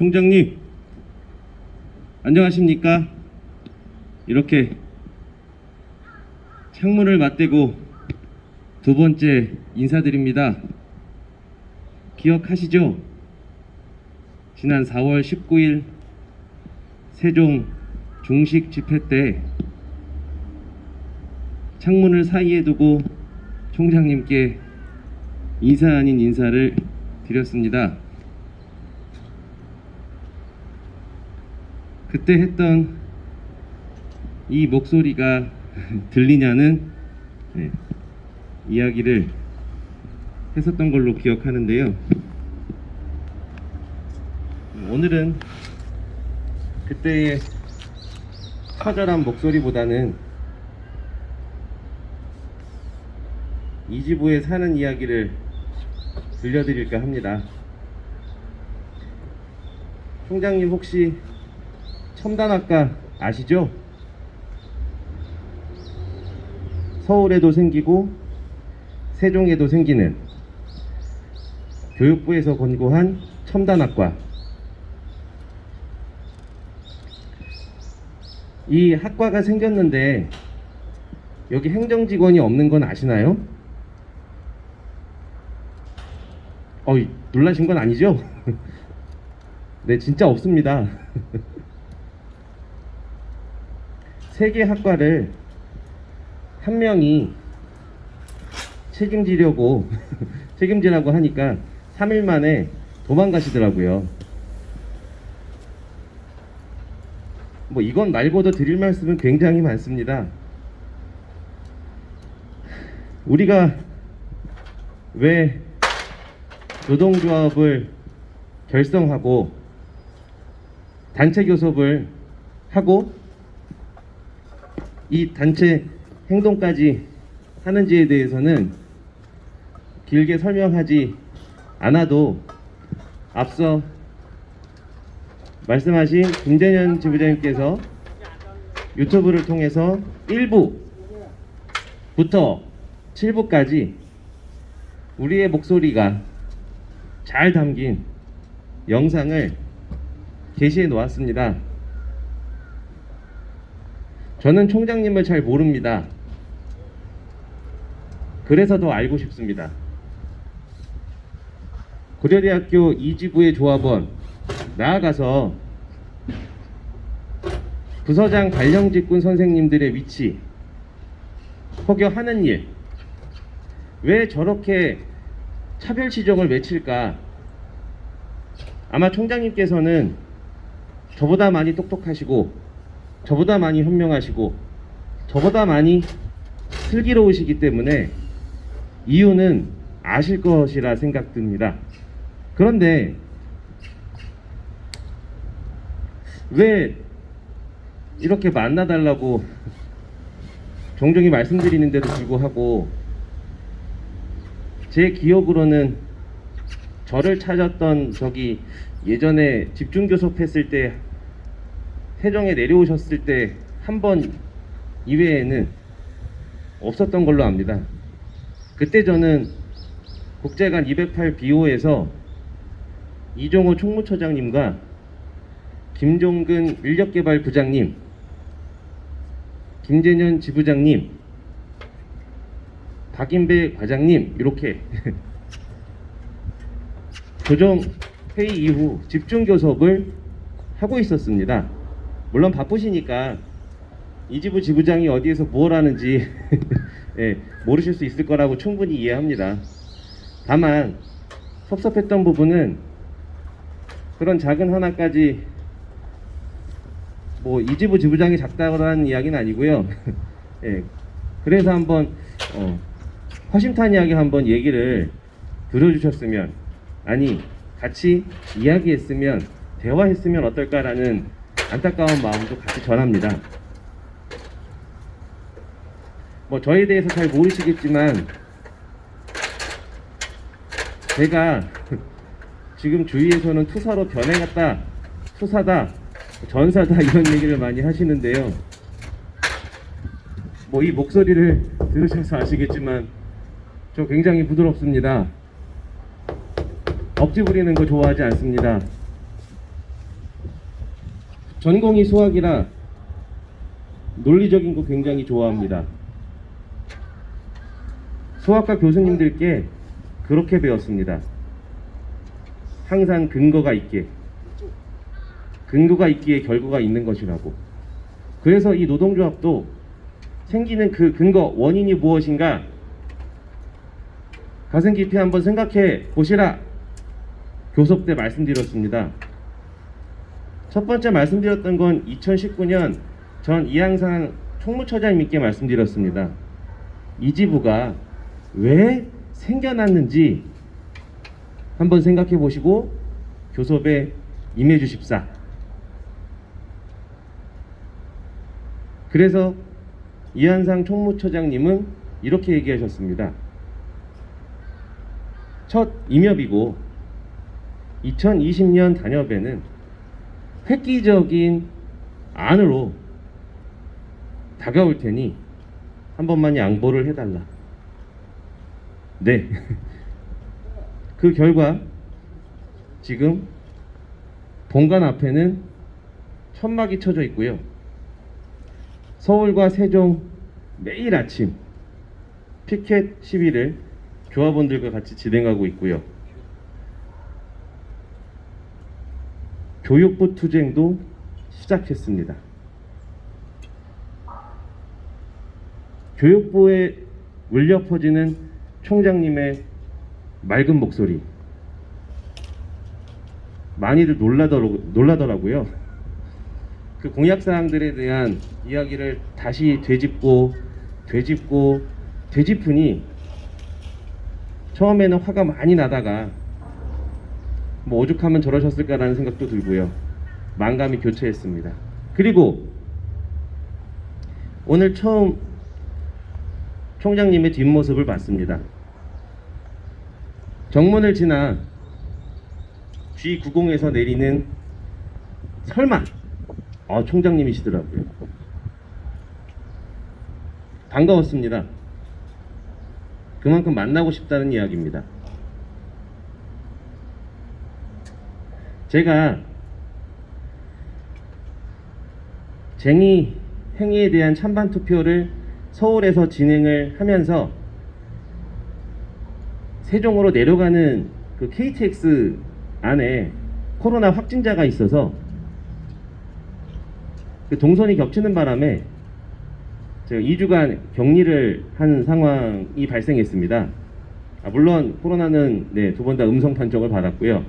총장님, 안녕하십니까? 이렇게 창문을 맞대고 두 번째 인사드립니다. 기억하시죠? 지난 4월 19일 세종 중식 집회 때 창문을 사이에 두고 총장님께 인사 아닌 인사를 드렸습니다. 그때 했던 이 목소리가 들리냐는 이야기를 했었던 걸로 기억하는데요. 오늘은 그때의 처절한 목소리보다는 이 지부에 사는 이야기를 들려드릴까 합니다. 총장님 혹시 첨단학과 아시죠? 서울에도 생기고 세종에도 생기는 교육부에서 권고한 첨단학과. 이 학과가 생겼는데 여기 행정직원이 없는 건 아시나요? 놀라신 건 아니죠? 네, 진짜 없습니다. 세 개 학과를 한 명이 책임지라고 하니까 3일 만에 도망가시더라고요. 뭐 이건 말고도 드릴 말씀은 굉장히 많습니다. 우리가 왜 노동조합을 결성하고 단체 교섭을 하고 이 단체 행동까지 하는지에 대해서는 길게 설명하지 않아도 앞서 말씀하신 김재년 지부장님께서 유튜브를 통해서 1부부터 7부까지 우리의 목소리가 잘 담긴 영상을 게시해 놓았습니다. 저는 총장님을 잘 모릅니다. 그래서 더 알고 싶습니다. 고려대학교 이지부의 조합원, 나아가서 부서장 발령직군 선생님들의 위치, 혹여 하는 일, 왜 저렇게 차별 지정을 외칠까? 아마 총장님께서는 저보다 많이 똑똑하시고 저보다 많이 현명하시고 저보다 많이 슬기로우시기 때문에 이유는 아실 것이라 생각됩니다. 그런데 왜 이렇게 만나달라고 종종이 말씀드리는데도 불구하고 제 기억으로는 저를 찾았던 저기 예전에 집중교섭 했을 때 세종에 내려오셨을 때 한 번 이외에는 없었던 걸로 압니다. 그때 저는 국제관 208 BO에서 이종호 총무처장님과 김종근 인력개발부장님, 김재년 지부장님, 박인배 과장님 이렇게 조정회의 이후 집중교섭을 하고 있었습니다. 물론 바쁘시니까 이지부 지부장이 어디에서 뭘 하는지 모르실 수 있을 거라고 충분히 이해합니다. 다만 섭섭했던 부분은 그런 작은 하나까지 뭐 이지부 지부장이 작다라는 이야기는 아니고요. 그래서 한번 허심탄회하게 한번 얘기를 들어주셨으면, 아니 같이 이야기했으면, 대화했으면 어떨까라는 안타까운 마음도 같이 전합니다. 뭐 저에 대해서 잘 모르시겠지만 제가 지금 주위에서는 투사로 변해갔다, 투사다, 전사다 이런 얘기를 많이 하시는데요. 뭐 이 목소리를 들으셔서 아시겠지만 저 굉장히 부드럽습니다. 억지 부리는 거 좋아하지 않습니다. 전공이 수학이라 논리적인 거 굉장히 좋아합니다. 수학과 교수님들께 그렇게 배웠습니다. 항상 근거가 있기에 결과가 있는 것이라고. 그래서 이 노동조합도 생기는 그 근거, 원인이 무엇인가 가슴 깊이 한번 생각해 보시라 교섭 때 말씀드렸습니다. 첫 번째 말씀드렸던 건 2019년 전 이항상 총무처장님께 말씀드렸습니다. 이 지부가 왜 생겨났는지 한번 생각해 보시고 교섭에 임해 주십사. 그래서 이한상 총무처장님은 이렇게 얘기하셨습니다. 첫 임협이고 2020년 단협에는 획기적인 안으로 다가올 테니 한 번만 양보를 해달라. 네. 그 결과 지금 본관 앞에는 천막이 쳐져 있고요. 서울과 세종 매일 아침 피켓 시위를 조합원들과 같이 진행하고 있고요. 교육부 투쟁도 시작했습니다. 교육부에 울려 퍼지는 총장님의 맑은 목소리, 많이들 놀라더라고요. 그 공약사항들에 대한 이야기를 다시 되짚으니 처음에는 화가 많이 나다가 뭐 오죽하면 저러셨을까라는 생각도 들고요. 만감이 교체했습니다. 그리고 오늘 처음 총장님의 뒷모습을 봤습니다. 정문을 지나 G90에서 내리는 설마 총장님이시더라고요. 반가웠습니다. 그만큼 만나고 싶다는 이야기입니다. 제가 쟁의 행위에 대한 찬반 투표를 서울에서 진행을 하면서 세종으로 내려가는 그 KTX 안에 코로나 확진자가 있어서 그 동선이 겹치는 바람에 제가 2주간 격리를 한 상황이 발생했습니다. 물론 코로나는 두 번 다 음성 판정을 받았고요.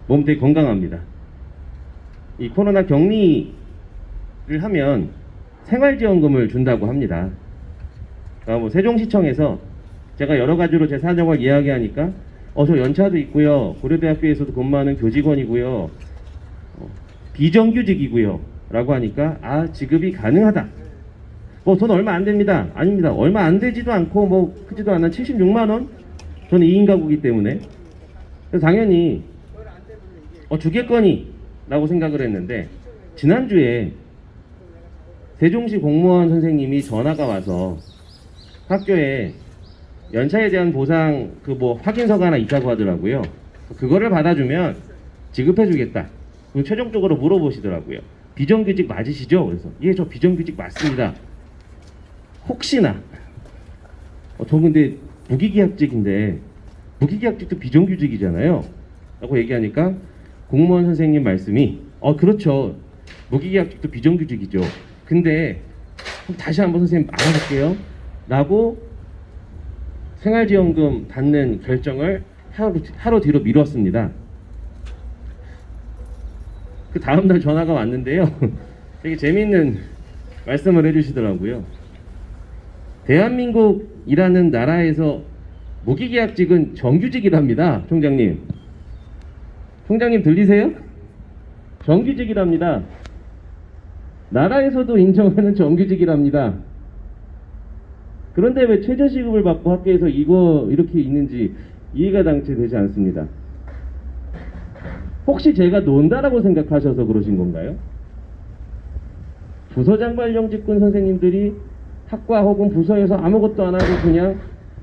몸 되게 건강합니다. 이 코로나 격리를 하면 생활지원금을 준다고 합니다. 뭐 세종시청에서 제가 여러 가지로 제 사정을 이야기하니까 저 연차도 있고요, 고려대학교에서도 근무하는 교직원이고요, 비정규직이고요 라고 하니까 지급이 가능하다. 돈 얼마 안 됩니다. 아닙니다. 얼마 안 되지도 않고 크지도 않은 76만원? 저는 2인 가구이기 때문에 그래서 당연히 주겠거니 라고 생각을 했는데, 지난주에 세종시 공무원 선생님이 전화가 와서 학교에 연차에 대한 보상 확인서가 하나 있다고 하더라고요. 그거를 받아주면 지급해주겠다. 그리고 최종적으로 물어보시더라고요. 비정규직 맞으시죠? 그래서 저 비정규직 맞습니다. 혹시나 저 근데 무기계약직인데 무기계약직도 비정규직이잖아요 라고 얘기하니까 공무원 선생님 말씀이 그렇죠, 무기계약직도 비정규직이죠. 근데 다시 한번 선생님 알아볼게요 라고 생활지원금 받는 결정을 하루 뒤로 미뤘습니다. 그 다음날 전화가 왔는데요. 되게 재미있는 말씀을 해주시더라고요. 대한민국이라는 나라에서 무기계약직은 정규직이랍니다. 총장님 들리세요? 정규직이랍니다. 나라에서도 인정하는 정규직이랍니다. 그런데 왜 최저시급을 받고 학교에서 이렇게 있는지 이해가 당최 되지 않습니다. 혹시 제가 논다라고 생각하셔서 그러신 건가요? 부서장발령 직군 선생님들이 학과 혹은 부서에서 아무것도 안 하고 그냥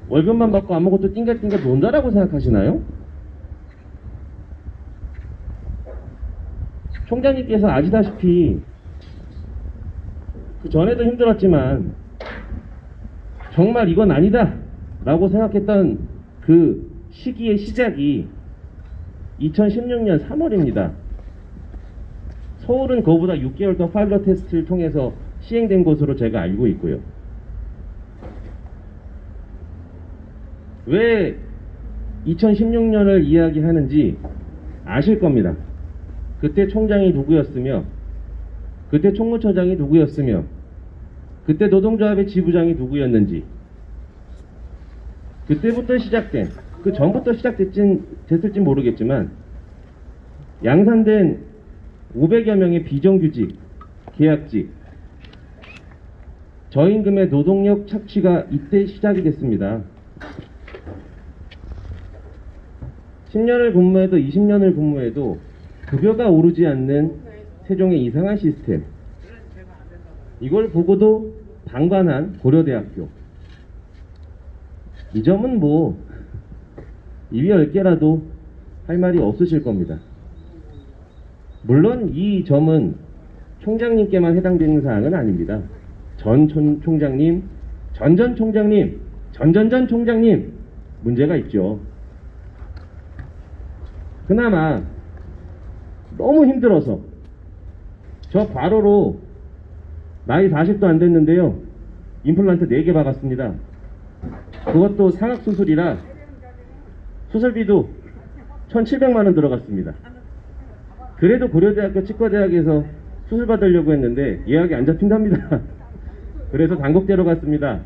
월급만 받고 아무것도 띵갈띵갈 논다라고 생각하시나요? 총장님께서 아시다시피 그 전에도 힘들었지만 정말 이건 아니다 라고 생각했던 그 시기의 시작이 2016년 3월입니다. 서울은 그거보다 6개월 더 파일럿 테스트를 통해서 시행된 것으로 제가 알고 있고요. 왜 2016년을 이야기하는지 아실 겁니다. 그때 총장이 누구였으며, 그때 총무처장이 누구였으며, 그때 노동조합의 지부장이 누구였는지, 그때부터 시작된, 그 전부터 됐을지 모르겠지만 양산된 500여 명의 비정규직, 계약직, 저임금의 노동력 착취가 이때 시작이 됐습니다. 10년을 근무해도 20년을 근무해도 급여가 오르지 않는 세종의 이상한 시스템, 이걸 보고도 방관한 고려대학교. 이 점은 뭐 입이 10개라도 할 말이 없으실 겁니다. 물론 이 점은 총장님께만 해당되는 사항은 아닙니다. 전 총장님, 전전 총장님, 전전전 총장님 문제가 있죠. 그나마 너무 힘들어서 저 과로로 나이 40도 안 됐는데요, 임플란트 4개 박았습니다. 그것도 상악수술이라 수술비도 1,700만원 들어갔습니다. 그래도 고려대학교 치과대학에서 수술 받으려고 했는데 예약이 안 잡힌답니다. 그래서 단국대로 갔습니다.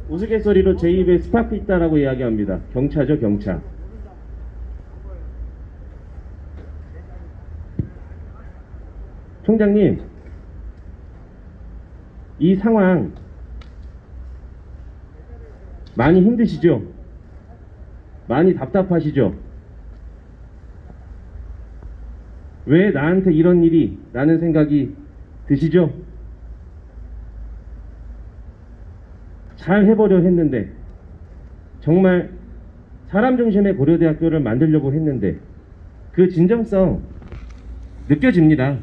우스갯소리로 제 입에 스파크 있다라고 이야기합니다. 경차죠, 경차. 총장님, 이 상황 많이 힘드시죠? 많이 답답하시죠? 왜 나한테 이런 일이 라는 생각이 드시죠? 잘 해보려 했는데, 정말 사람 중심의 고려대학교를 만들려고 했는데 그 진정성 느껴집니다.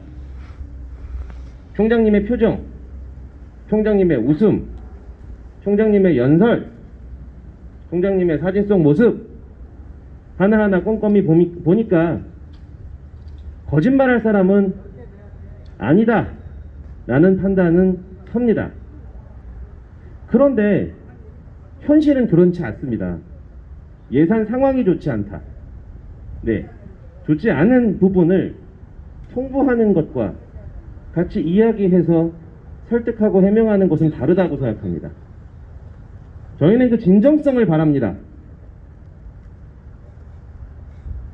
총장님의 표정, 총장님의 웃음, 총장님의 연설, 총장님의 사진 속 모습 하나하나 꼼꼼히 보니까 거짓말할 사람은 아니다 라는 판단은 섭니다. 그런데 현실은 그렇지 않습니다. 예산 상황이 좋지 않다. 네, 좋지 않은 부분을 통보하는 것과 같이 이야기해서 설득하고 해명하는 것은 다르다고 생각합니다. 저희는 그 진정성을 바랍니다.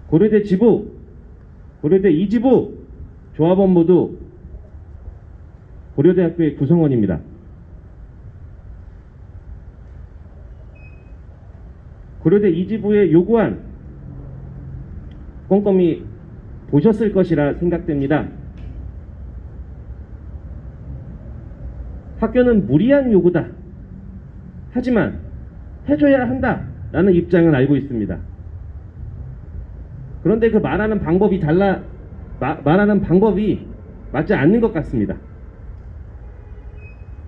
고려대 지부, 고려대 2지부, 조합원 모두 고려대학교의 구성원입니다. 고려대 2지부의 요구안 꼼꼼히 보셨을 것이라 생각됩니다. 학교는 무리한 요구다. 하지만 해줘야 한다 라는 입장은 알고 있습니다. 그런데 그 말하는 방법이 말하는 방법이 맞지 않는 것 같습니다.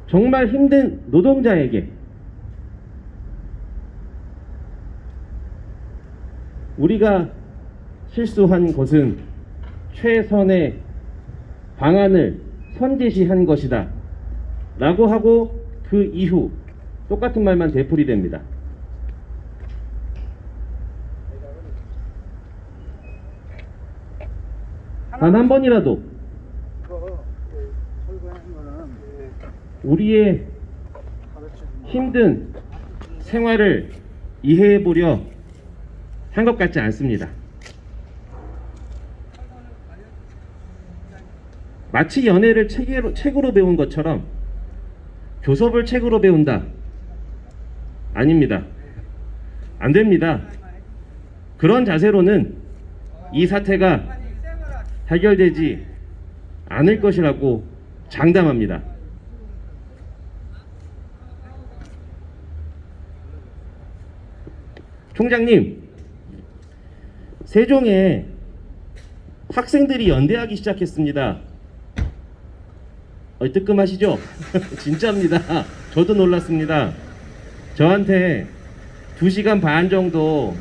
정말 힘든 노동자에게 우리가 실수한 것은 최선의 방안을 선제시한 것이다 라고 하고 그 이후 똑같은 말만 되풀이됩니다. 단 한 번이라도 우리의 힘든 생활을 이해해 보려 한 것 같지 않습니다. 마치 연애를 책으로 배운 것처럼 교섭을 책으로 배운다. 아닙니다. 안 됩니다. 그런 자세로는 이 사태가 해결되지 않을 것이라고 장담합니다. 총장님, 세종에 학생들이 연대하기 시작했습니다. 뜨끔하시죠? 진짜입니다. 저도 놀랐습니다. 저한테 2시간 반 정도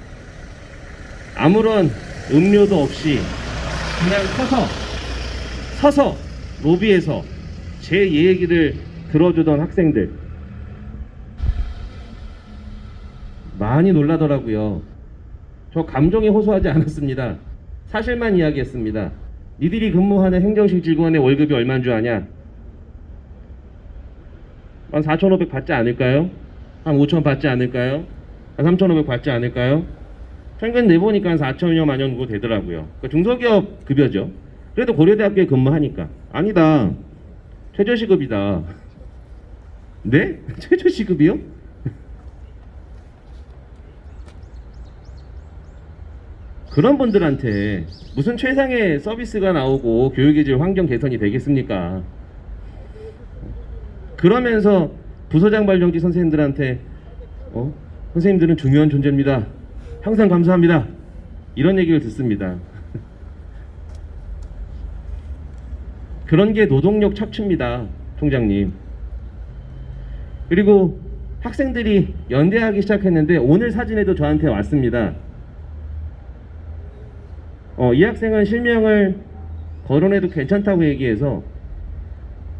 아무런 음료도 없이 그냥 서서 로비에서 제 얘기를 들어주던 학생들 많이 놀라더라고요. 저 감정에 호소하지 않았습니다. 사실만 이야기했습니다. 니들이 근무하는 행정실 직원의 월급이 얼마인 줄 아냐? 한 4,500 받지 않을까요? 한 5,000 받지 않을까요? 한 3,500 받지 않을까요? 최근 내보니까 한 4,000여만 원 정도 되더라고요. 그러니까 중소기업 급여죠. 그래도 고려대학교에 근무하니까. 아니다. 최저시급이다. 네? 최저시급이요? 그런 분들한테 무슨 최상의 서비스가 나오고 교육의 질 환경 개선이 되겠습니까? 그러면서 부서장 발령기 선생님들한테 선생님들은 중요한 존재입니다. 항상 감사합니다. 이런 얘기를 듣습니다. 그런 게 노동력 착취입니다, 총장님. 그리고 학생들이 연대하기 시작했는데 오늘 사진에도 저한테 왔습니다. 이 학생은 실명을 거론해도 괜찮다고 얘기해서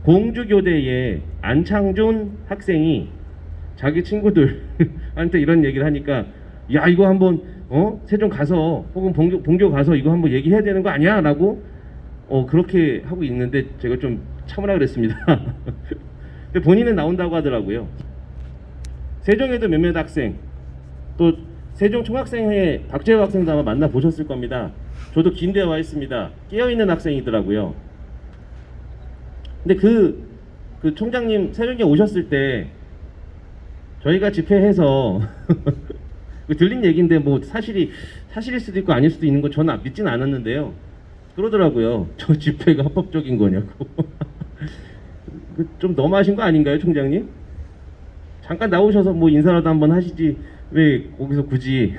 공주교대의 안창준 학생이 자기 친구들한테 이런 얘기를 하니까 야 이거 한번 세종 가서 혹은 본교 가서 이거 한번 얘기해야 되는 거 아니야? 라고 그렇게 하고 있는데 제가 좀 참으라 그랬습니다. 근데 본인은 나온다고 하더라고요. 세종에도 몇몇 학생 또 세종 총학생회 박재호 학생도 아마 만나보셨을 겁니다. 저도 긴데 와 있습니다. 깨어있는 학생이더라고요. 근데 그 총장님 세종에 오셨을 때 저희가 집회해서 들린 얘기인데 뭐 사실일 수도 있고 아닐 수도 있는 거 저는 믿지는 않았는데요. 그러더라고요. 저 집회가 합법적인 거냐고. 좀 너무하신 거 아닌가요, 총장님? 잠깐 나오셔서 뭐 인사라도 한번 하시지 왜 거기서 굳이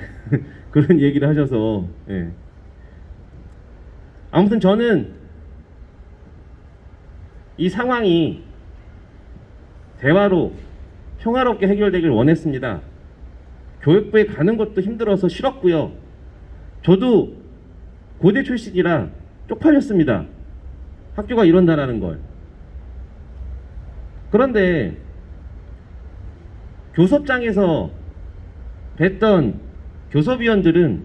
그런 얘기를 하셔서. 예. 아무튼 저는 이 상황이 대화로 평화롭게 해결되길 원했습니다. 교육부에 가는 것도 힘들어서 싫었고요. 저도 고대 출신이라 쪽팔렸습니다. 학교가 이런다라는 걸. 그런데 교섭장에서 뵀던 교섭위원들은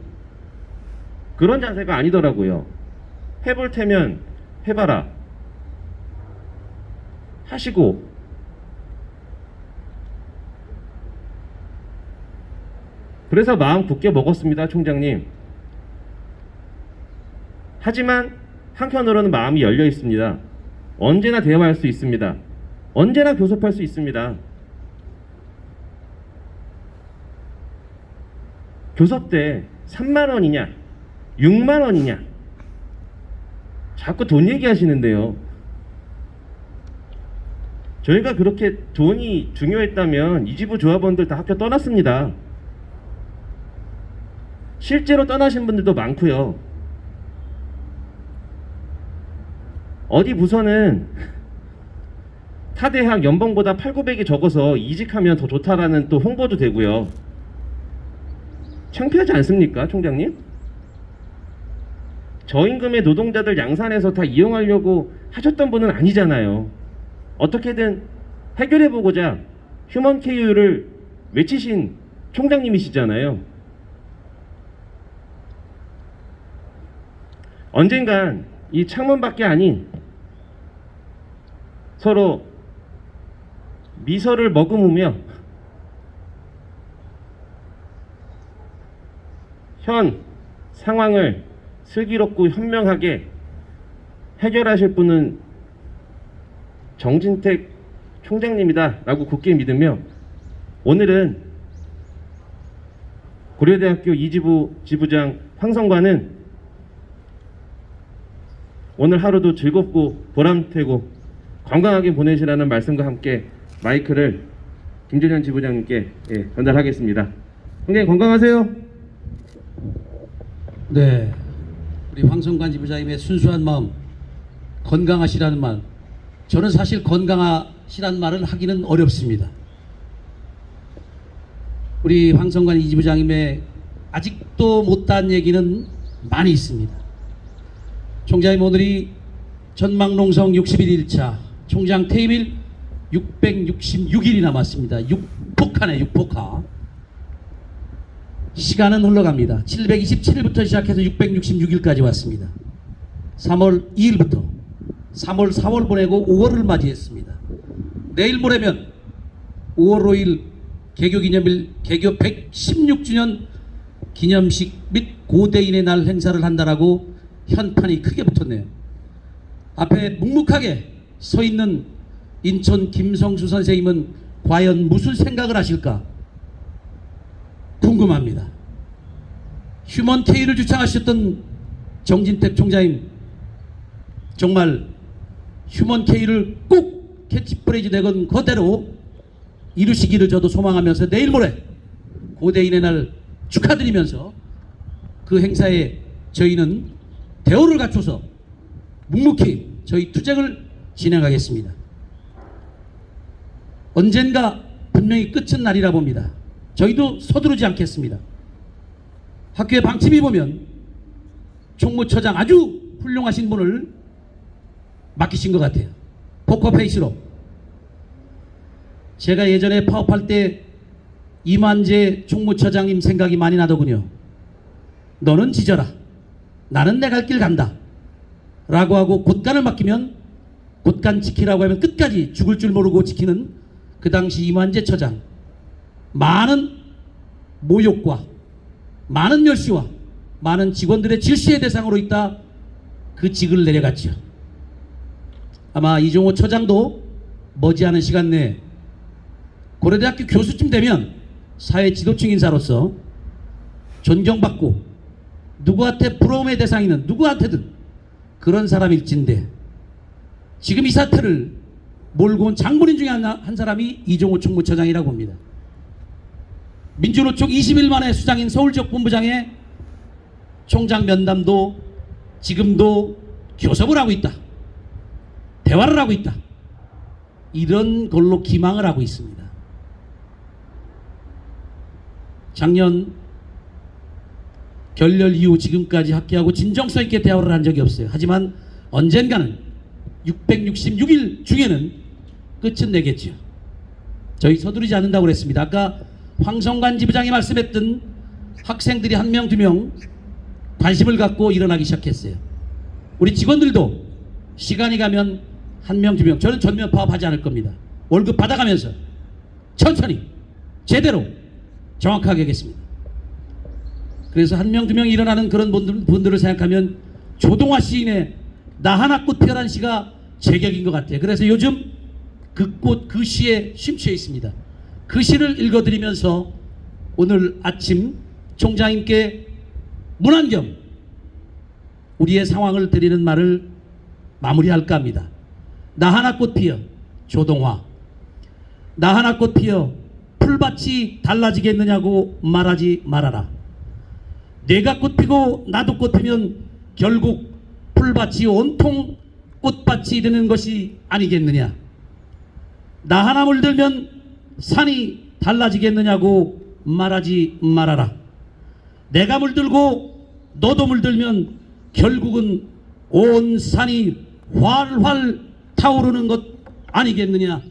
그런 자세가 아니더라고요. 해볼 테면 해봐라 하시고 그래서 마음 굳게 먹었습니다, 총장님. 하지만 한편으로는 마음이 열려 있습니다. 언제나 대화할 수 있습니다. 언제나 교섭할 수 있습니다. 교섭 때 3만 원이냐 6만 원이냐 자꾸 돈 얘기하시는데요. 저희가 그렇게 돈이 중요했다면 이지부 조합원들 다 학교 떠났습니다. 실제로 떠나신 분들도 많고요. 어디 부서는 타 대학 연봉보다 8,900이 적어서 이직하면 더 좋다라는 또 홍보도 되고요. 창피하지 않습니까, 총장님? 저임금의 노동자들 양산해서 다 이용하려고 하셨던 분은 아니잖아요. 어떻게든 해결해보고자 휴먼 KU를 외치신 총장님이시잖아요. 언젠간 이 창문밖에 아닌 서로 미소를 머금으며 현 상황을 슬기롭고 현명하게 해결하실 분은 정진택 총장님이다 라고 굳게 믿으며 오늘은 고려대학교 이지부 지부장 황성관은 오늘 하루도 즐겁고 보람되고 건강하게 보내시라는 말씀과 함께 마이크를 김준현 지부장님께 전달하겠습니다. 굉장히 건강하세요. 네, 우리 황성관 지부장님의 순수한 마음, 건강하시라는 말, 저는 사실 건강하시라는 말을 하기는 어렵습니다. 우리 황성관 지부장님의 아직도 못한 얘기는 많이 있습니다. 총장님, 오늘이 전망농성 61일차, 총장 퇴임일 666일이 남았습니다. 6폭하네, 6폭하. 시간은 흘러갑니다. 727일부터 시작해서 666일까지 왔습니다. 3월 2일부터 3월, 4월 보내고 5월을 맞이했습니다. 내일 모레면 5월 5일 개교기념일, 개교 116주년 기념식 및 고대인의 날 행사를 한다라고 현판이 크게 붙었네요. 앞에 묵묵하게 서 있는 인천 김성수 선생님은 과연 무슨 생각을 하실까 궁금합니다. 휴먼 K를 주창하셨던 정진택 총장님, 정말 휴먼 K를 꼭 캐치프레이즈 내건 그대로 이루시기를 저도 소망하면서 내일 모레 고대인의 날 축하드리면서 그 행사에 저희는 대우를 갖춰서 묵묵히 저희 투쟁을 진행하겠습니다. 언젠가 분명히 끝은 날이라 봅니다. 저희도 서두르지 않겠습니다. 학교의 방침이 보면 총무처장 아주 훌륭하신 분을 맡기신 것 같아요. 포커페이스로. 제가 예전에 파업할 때 이만재 총무처장님 생각이 많이 나더군요. 너는 지져라. 나는 내 갈 길 간다. 라고 하고 곳간을 맡기면 곳간 지키라고 하면 끝까지 죽을 줄 모르고 지키는 그 당시 이만재 처장. 많은 모욕과 많은 멸시와 많은 직원들의 질시의 대상으로 있다 그 직을 내려갔죠. 아마 이종호 처장도 머지않은 시간 내에 고려대학교 교수쯤 되면 사회 지도층 인사로서 존경받고 누구한테 부러움의 대상이 있는 누구한테든 그런 사람일진데 지금 이 사태를 몰고 온 장본인 중에 한 사람이 이종호 총무처장이라고 봅니다. 민주노총 20일 만에 수장인 서울지역 본부장의 총장 면담도 지금도 교섭을 하고 있다. 대화를 하고 있다. 이런 걸로 기망을 하고 있습니다. 작년 결렬 이후 지금까지 학계하고 진정성 있게 대화를 한 적이 없어요. 하지만 언젠가는 666일 중에는 끝은 내겠죠. 저희 서두르지 않는다고 그랬습니다. 아까 황성관 지부장이 말씀했던 학생들이 한 명, 두 명 관심을 갖고 일어나기 시작했어요. 우리 직원들도 시간이 가면 한 명, 두 명, 저는 전면 파업하지 않을 겁니다. 월급 받아가면서 천천히 제대로 정확하게 하겠습니다. 그래서 한 명, 두 명 일어나는 그런 분들을 생각하면 조동화 시인의 나 하나 꽃 피어난 시가 제격인 것 같아요. 그래서 요즘 그 꽃, 그 시에 심취해 있습니다. 그 시를 읽어드리면서 오늘 아침 총장님께 문안경 우리의 상황을 드리는 말을 마무리할까 합니다. 나 하나 꽃 피어 조동화. 나 하나 꽃 피어 풀밭이 달라지겠느냐고 말하지 말아라. 내가 꽃 피고 나도 꽃 피면 결국 풀밭이 온통 꽃밭이 되는 것이 아니겠느냐. 나 하나 물들면 산이 달라지겠느냐고 말하지 말아라. 내가 물들고 너도 물들면 결국은 온 산이 활활 타오르는 것 아니겠느냐.